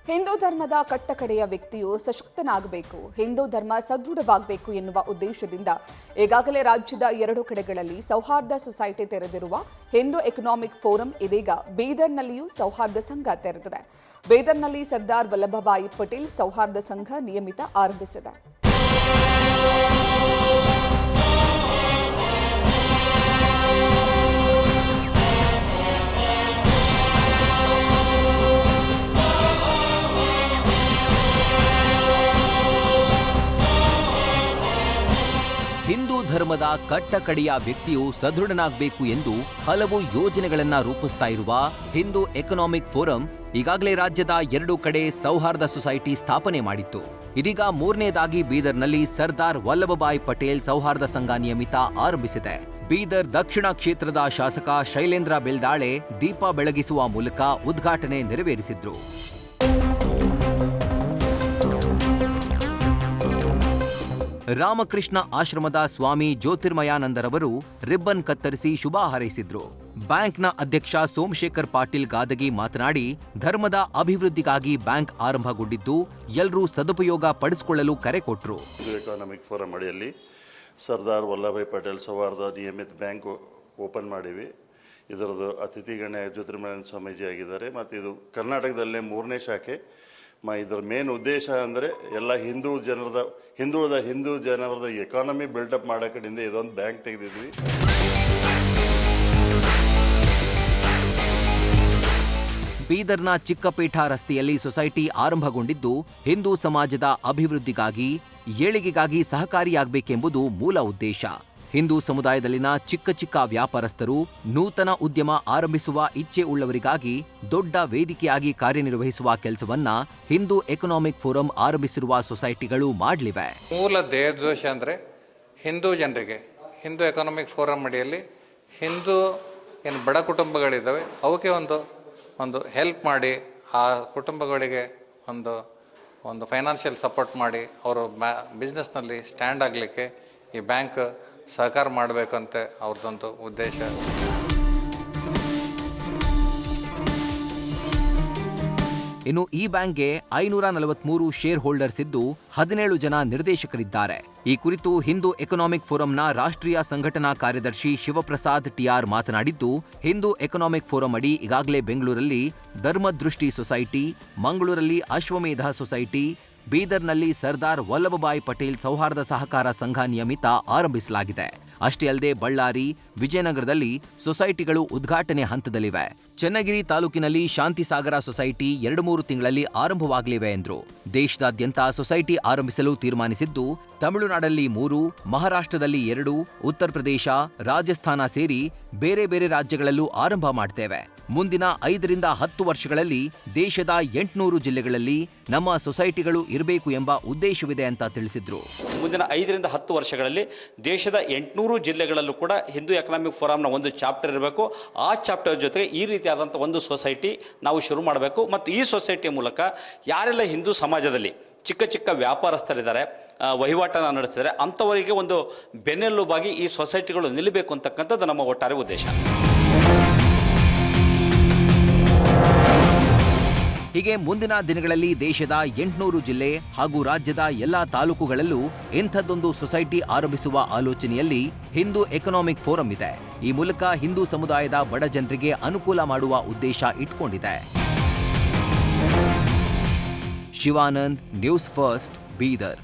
ಹಿಂದೂ ಧರ್ಮದ ಕಟ್ಟಕಡೆಯ ವ್ಯಕ್ತಿಯು ಸಶಕ್ತನಾಗಬೇಕು, ಹಿಂದೂ ಧರ್ಮ ಸದೃಢವಾಗಬೇಕು ಎನ್ನುವ ಉದ್ದೇಶದಿಂದ ಈಗಾಗಲೇ ರಾಜ್ಯದ 2 ಕಡೆಗಳಲ್ಲಿ ಸೌಹಾರ್ದ ಸೊಸೈಟಿ ತೆರೆದಿರುವ ಹಿಂದೂ ಎಕನಾಮಿಕ್ ಫೋರಂ ಇದೀಗ ಬೀದರ್ನಲ್ಲಿಯೂ ಸೌಹಾರ್ದ ಸಂಘ ತೆರೆದಿದೆ. ಬೀದರ್ನಲ್ಲಿ ಸರ್ದಾರ್ ವಲ್ಲಭಭಾಯಿ ಪಟೇಲ್ ಸೌಹಾರ್ದ ಸಂಘ ನಿಯಮಿತ ಆರಂಭಿಸಿದೆ. ಹಿಂದೂ ಧರ್ಮದ ಕಟ್ಟಕಡೆಯ ವ್ಯಕ್ತಿಯು ಸದೃಢನಾಗಬೇಕು ಎಂದು ಹಲವು ಯೋಜನೆಗಳನ್ನ ರೂಪಿಸ್ತಾ ಇರುವ ಹಿಂದೂ ಎಕನಾಮಿಕ್ ಫೋರಂ ಈಗಾಗಲೇ ರಾಜ್ಯದ 2 ಕಡೆ ಸೌಹಾರ್ದ ಸೊಸೈಟಿ ಸ್ಥಾಪನೆ ಮಾಡಿತ್ತು. ಇದೀಗ 3ನೇದಾಗಿ ಬೀದರ್ನಲ್ಲಿ ಸರ್ದಾರ್ ವಲ್ಲಭಭಾಯಿ ಪಟೇಲ್ ಸೌಹಾರ್ದ ಸಂಘ ನಿಯಮಿತ ಆರಂಭಿಸಿದೆ. ಬೀದರ್ ದಕ್ಷಿಣ ಕ್ಷೇತ್ರದ ಶಾಸಕ ಶೈಲೇಂದ್ರ ಬೆಲ್ದಾಳೆ ದೀಪ ಬೆಳಗಿಸುವ ಮೂಲಕ ಉದ್ಘಾಟನೆ ನೆರವೇರಿಸಿದ್ರು. ರಾಮಕೃಷ್ಣ ಆಶ್ರಮದ ಸ್ವಾಮಿ ಜ್ಯೋತಿರ್ಮಯಾನಂದರವರು ರಿಬ್ಬನ್ ಕತ್ತರಿಸಿ ಶುಭ ಹಾರೈಸಿದ್ರು. ಬ್ಯಾಂಕ್ನ ಅಧ್ಯಕ್ಷ ಸೋಮಶೇಖರ್ ಪಾಟೀಲ್ ಗಾದಗಿ ಮಾತನಾಡಿ, ಧರ್ಮದ ಅಭಿವೃದ್ಧಿಗಾಗಿ ಬ್ಯಾಂಕ್ ಆರಂಭಗೊಂಡಿದ್ದು ಎಲ್ಲರೂ ಸದುಪಯೋಗ ಪಡಿಸಿಕೊಳ್ಳಲು ಕರೆ ಕೊಟ್ಟರು. ಎಕನಾಮಿಕ್ ಫೋರಂ ಅಡಿಯಲ್ಲಿ ಸರ್ದಾರ್ ವಲ್ಲಭಭಾಯಿ ಪಟೇಲ್ ಸೌಹಾರ್ದ ನಿಯಮಿತ ಬ್ಯಾಂಕ್ ಓಪನ್ ಮಾಡಿವಿ. ಇದರದ್ದು ಅತಿಥಿಗಣ್ಯ ಜ್ಯೋತಿರ್ಮಯಾನಂದ ಸ್ವಾಮೀಜಿ ಆಗಿದ್ದಾರೆ ಮತ್ತು ಇದು ಕರ್ನಾಟಕದಲ್ಲೇ 3ನೇ ಶಾಖೆ. ಇದರ ಮೇನ್ ಉದ್ದೇಶ ಅಂದರೆ ಎಲ್ಲ ಹಿಂದೂ ಜನರದ ಎಕಾನಮಿ ಬಿಲ್ಡಪ್ ಮಾಡೋ ಕಡೆಯಿಂದ ಇದೊಂದು ಬ್ಯಾಂಕ್ ತೆಗೆದಿದ್ವಿ. ಬೀದರ್ನ ಚಿಕ್ಕಪೇಟ ರಸ್ತೆಯಲ್ಲಿ ಸೊಸೈಟಿ ಆರಂಭಗೊಂಡಿದ್ದು ಹಿಂದೂ ಸಮಾಜದ ಅಭಿವೃದ್ಧಿಗಾಗಿ ಏಳಿಗೆಗಾಗಿ ಸಹಕಾರಿಯಾಗಬೇಕೆಂಬುದು ಮೂಲ ಉದ್ದೇಶ. ಹಿಂದೂ ಸಮುದಾಯದಲ್ಲಿನ ಚಿಕ್ಕ ವ್ಯಾಪಾರಸ್ಥರು ನೂತನ ಉದ್ಯಮ ಆರಂಭಿಸುವ ಇಚ್ಛೆ ಉಳ್ಳವರಿಗಾಗಿ ದೊಡ್ಡ ವೇದಿಕೆಯಾಗಿ ಕಾರ್ಯನಿರ್ವಹಿಸುವ ಕೆಲಸವನ್ನ ಹಿಂದೂ ಎಕನಾಮಿಕ್ ಫೋರಂ ಆರಂಭಿಸಿರುವ ಸೊಸೈಟಿಗಳು ಮಾಡಲಿವೆ. ಮೂಲ ಧ್ಯೇಯೋದ್ದೇಶ ಅಂದರೆ ಹಿಂದೂ ಜನರಿಗೆ ಹಿಂದೂ ಎಕನಾಮಿಕ್ ಫೋರಂ ಅಡಿಯಲ್ಲಿ ಹಿಂದೂ ಏನು ಬಡ ಕುಟುಂಬಗಳಿದ್ದಾವೆ ಅವಕ್ಕೆ ಒಂದು ಹೆಲ್ಪ್ ಮಾಡಿ, ಆ ಕುಟುಂಬಗಳಿಗೆ ಒಂದು ಫೈನಾನ್ಷಿಯಲ್ ಸಪೋರ್ಟ್ ಮಾಡಿ ಅವರು ಬಿಸ್ನೆಸ್ನಲ್ಲಿ ಸ್ಟ್ಯಾಂಡ್ ಆಗಲಿಕ್ಕೆ ಈ ಬ್ಯಾಂಕ್ ಸಹಕಾರ ಮಾಡಬೇಕಂತೆ ಅವ್ರದ್ದೊಂದು ಉದ್ದೇಶ. ಇನ್ನು ಈ ಬ್ಯಾಂಕ್ಗೆ 543 ಶೇರ್ ಹೋಲ್ಡರ್ಸ್ ಇದ್ದು 17 ಜನ ನಿರ್ದೇಶಕರಿದ್ದಾರೆ. ಈ ಕುರಿತು ಹಿಂದೂ ಎಕನಾಮಿಕ್ ಫೋರಂನ ರಾಷ್ಟ್ರೀಯ ಸಂಘಟನಾ ಕಾರ್ಯದರ್ಶಿ ಶಿವಪ್ರಸಾದ್ ಟಿಆರ್ ಮಾತನಾಡಿದ್ದು, ಹಿಂದೂ ಎಕನಾಮಿಕ್ ಫೋರಂ ಅಡಿ ಈಗಾಗಲೇ ಬೆಂಗಳೂರಲ್ಲಿ ಧರ್ಮದೃಷ್ಟಿ ಸೊಸೈಟಿ, ಮಂಗಳೂರಲ್ಲಿ ಅಶ್ವಮೇಧ ಸೊಸೈಟಿ, ಬೀದರ್ನಲ್ಲಿ ಸರ್ದಾರ್ ವಲ್ಲಭಭಾಯಿ ಪಟೇಲ್ ಸೌಹಾರ್ದ ಸಹಕಾರ ಸಂಘ ನಿಯಮಿತ ಆರಂಭಿಸಲಾಗಿದೆ. ಅಷ್ಟೇ ಅಲ್ಲದೆ ಬಳ್ಳಾರಿ, ವಿಜಯನಗರದಲ್ಲಿ ಸೊಸೈಟಿಗಳು ಉದ್ಘಾಟನೆ ಹಂತದಲ್ಲಿವೆ. ಚನ್ನಗಿರಿ ತಾಲೂಕಿನಲ್ಲಿ ಶಾಂತಿಸಾಗರ ಸೊಸೈಟಿ 2-3 ತಿಂಗಳಲ್ಲಿ ಆರಂಭವಾಗಲಿವೆ ಎಂದರು. ದೇಶದಾದ್ಯಂತ ಸೊಸೈಟಿ ಆರಂಭಿಸಲು ತೀರ್ಮಾನಿಸಿದ್ದು, ತಮಿಳುನಾಡಲ್ಲಿ 3, ಮಹಾರಾಷ್ಟ್ರದಲ್ಲಿ 2, ಉತ್ತರ ಪ್ರದೇಶ, ರಾಜಸ್ಥಾನ ಸೇರಿ ಬೇರೆ ಬೇರೆ ರಾಜ್ಯಗಳಲ್ಲೂ ಆರಂಭ ಮಾಡ್ತೇವೆ. ಮುಂದಿನ 5ರಿಂದ 10 ವರ್ಷಗಳಲ್ಲಿ ದೇಶದ 800 ಜಿಲ್ಲೆಗಳಲ್ಲಿ ನಮ್ಮ ಸೊಸೈಟಿಗಳು ಇರಬೇಕು ಎಂಬ ಉದ್ದೇಶವಿದೆ ಅಂತ ತಿಳಿಸಿದ್ರು. ಮುಂದಿನ 5ರಿಂದ 10 ವರ್ಷಗಳಲ್ಲಿ ದೇಶದ 800 ಜಿಲ್ಲೆಗಳಲ್ಲೂ ಕೂಡ ಹಿಂದೂ ಎಕನಾಮಿಕ್ ಫೋರಂನ ಒಂದು ಚಾಪ್ಟರ್ ಇರಬೇಕು. ಆ ಚಾಪ್ಟರ್ ಜೊತೆಗೆ ಈ ರೀತಿಯಾದಂಥ ಒಂದು ಸೊಸೈಟಿ ನಾವು ಶುರು ಮಾಡಬೇಕು. ಮತ್ತು ಈ ಸೊಸೈಟಿಯ ಮೂಲಕ ಯಾರೆಲ್ಲ ಹಿಂದೂ ಸಮಾಜದಲ್ಲಿ ಚಿಕ್ಕ ವ್ಯಾಪಾರಸ್ಥರಿದ್ದಾರೆ, ವಹಿವಾಟನ್ನು ನಡೆಸಿದ್ದಾರೆ, ಅಂಥವರಿಗೆ ಒಂದು ಬೆನ್ನೆಲುಬಾಗಿ ಈ ಸೊಸೈಟಿಗಳು ನಿಲ್ಲಬೇಕು ಅಂತಕ್ಕಂಥದ್ದು ನಮ್ಮ ಒಟ್ಟಾರೆ ಉದ್ದೇಶ. ಹೀಗೆ ಮುಂದಿನ ದಿನಗಳಲ್ಲಿ ದೇಶದ 800 ಜಿಲ್ಲೆ ಹಾಗೂ ರಾಜ್ಯದ ಎಲ್ಲಾ ತಾಲೂಕುಗಳಲ್ಲೂ ಇಂಥದ್ದೊಂದು ಸೊಸೈಟಿ ಆರಂಭಿಸುವ ಆಲೋಚನೆಯಲ್ಲಿ ಹಿಂದೂ ಎಕನಾಮಿಕ್ ಫೋರಂ ಇದೆ. ಈ ಮೂಲಕ ಹಿಂದೂ ಸಮುದಾಯದ ಬಡ ಜನರಿಗೆ ಅನುಕೂಲ ಮಾಡುವ ಉದ್ದೇಶ ಇಟ್ಕೊಂಡಿದೆ. Shivanand, news first, Bidar.